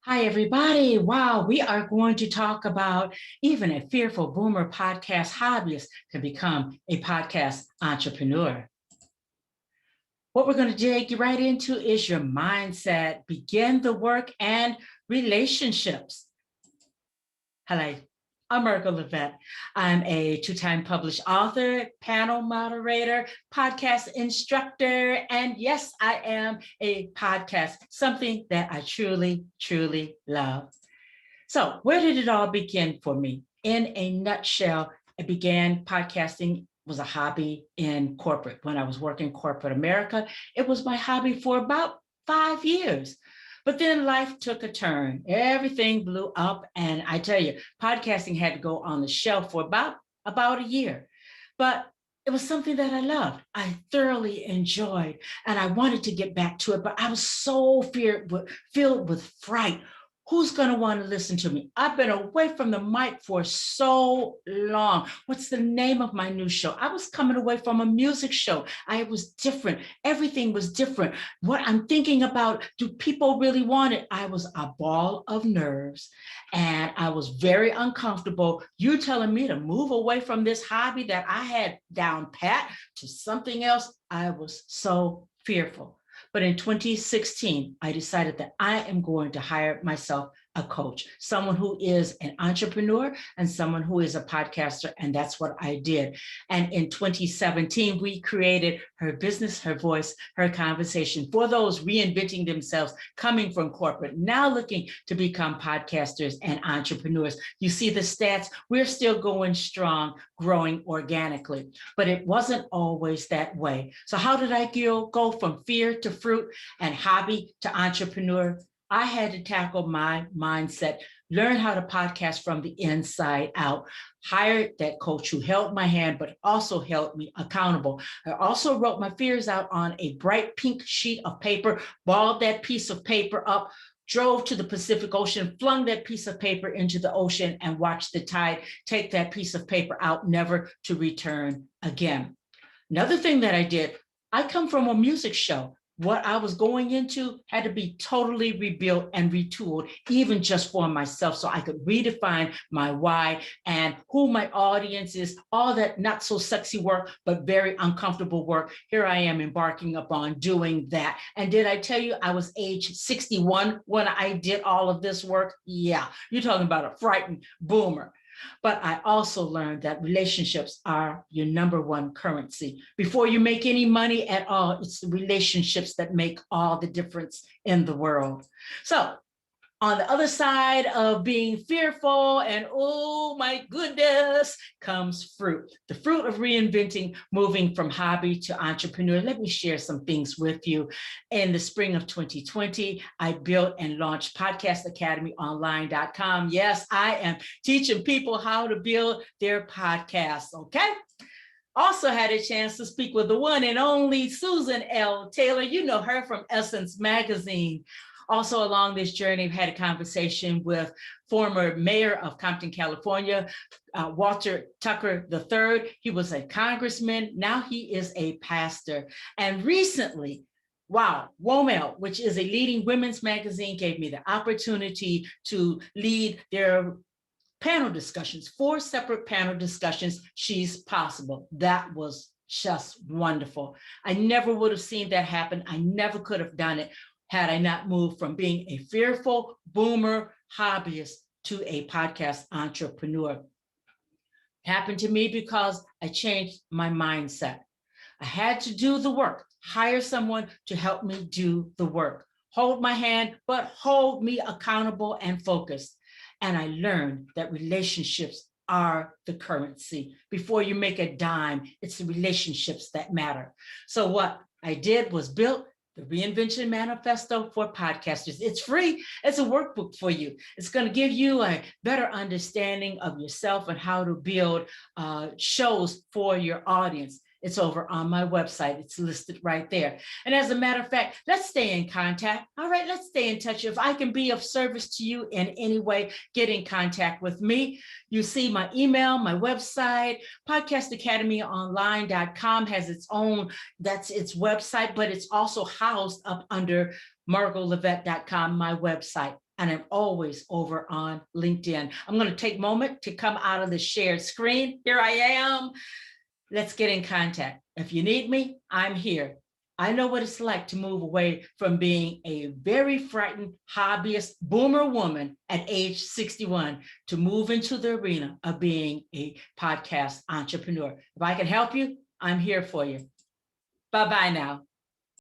Hi, everybody. Wow, we are going to talk about even a fearful boomer podcast hobbyist can become a podcast entrepreneur. What we're going to dig right into is your mindset, begin the work, and relationships. Hello, I'm Margot Levette. I'm a two-time published author, panel moderator, podcast instructor, and yes, I am a podcast, something that I truly, truly love. So, where did it all begin for me? In a nutshell, I began podcasting was a hobby in corporate. When I was working corporate America, it was my hobby for about 5 years. But then life took a turn. Everything blew up. And I tell you, podcasting had to go on the shelf for about a year. But it was something that I loved. I thoroughly enjoyed, and I wanted to get back to it, but I was so filled with fright. Who's going to want to listen to me? I've been away from the mic for so long. What's the name of my new show? I was coming away from a music show. I was different. Everything was different. What I'm thinking about, do people really want it? I was a ball of nerves and I was very uncomfortable. You telling me to move away from this hobby that I had down pat to something else. I was so fearful. But in 2016, I decided that I am going to hire myself a coach, someone who is an entrepreneur and someone who is a podcaster. And that's what I did. And in 2017, we created Her Business, Her Voice, Her Conversation for those reinventing themselves, coming from corporate, now looking to become podcasters and entrepreneurs. You see the stats, we're still going strong, growing organically, but it wasn't always that way. So how did I go from fear to fruit and hobby to entrepreneur? I had to tackle my mindset, learn how to podcast from the inside out, hired that coach who held my hand, but also held me accountable. I also wrote my fears out on a bright pink sheet of paper, balled that piece of paper up, drove to the Pacific Ocean, flung that piece of paper into the ocean, and watched the tide take that piece of paper out, never to return again. Another thing that I did, I come from a music show. What I was going into had to be totally rebuilt and retooled, even just for myself, so I could redefine my why and who my audience is, all that not so sexy work, but very uncomfortable work. Here I am embarking upon doing that. And did I tell you I was age 61 when I did all of this work? Yeah, you're talking about a frightened boomer. But I also learned that relationships are your number one currency. Before you make any money at all, it's the relationships that make all the difference in the world. So on the other side of being fearful and oh my goodness comes fruit, the fruit of reinventing, moving from hobby to entrepreneur. Let me share some things with you. In the spring of 2020, I built and launched podcastacademyonline.com. Yes, I am teaching people how to build their podcasts, okay? Also had a chance to speak with the one and only Susan L. Taylor. You know her from Essence Magazine. Also along this journey, I've had a conversation with former mayor of Compton, California, Walter Tucker III. He was a congressman. Now he is a pastor. And recently, wow, WOMEL, which is a leading women's magazine, gave me the opportunity to lead their panel discussions, 4 separate panel discussions. She's possible. That was just wonderful. I never would have seen that happen. I never could have done it had I not moved from being a fearful boomer hobbyist to a podcast entrepreneur. It happened to me because I changed my mindset. I had to do the work, hire someone to help me do the work, hold my hand, but hold me accountable and focused. And I learned that relationships are the currency. Before you make a dime, it's the relationships that matter. So what I did was built the Reinvention Manifesto for Podcasters. It's free. It's a workbook for you. It's going to give you a better understanding of yourself and how to build shows for your audience. It's over on my website. It's listed right there. And as a matter of fact, let's stay in contact. All right, let's stay in touch. If I can be of service to you in any way, get in contact with me. You see my email, my website, podcastacademyonline.com has its own, that's its website, but it's also housed up under margolevette.com, my website. and I'm always over on LinkedIn. I'm going to take a moment to come out of the shared screen. Here I am. Let's get in contact. If you need me, I'm here. I know what it's like to move away from being a very frightened hobbyist boomer woman at age 61 to move into the arena of being a podcast entrepreneur. If I can help you, I'm here for you. Bye-bye now.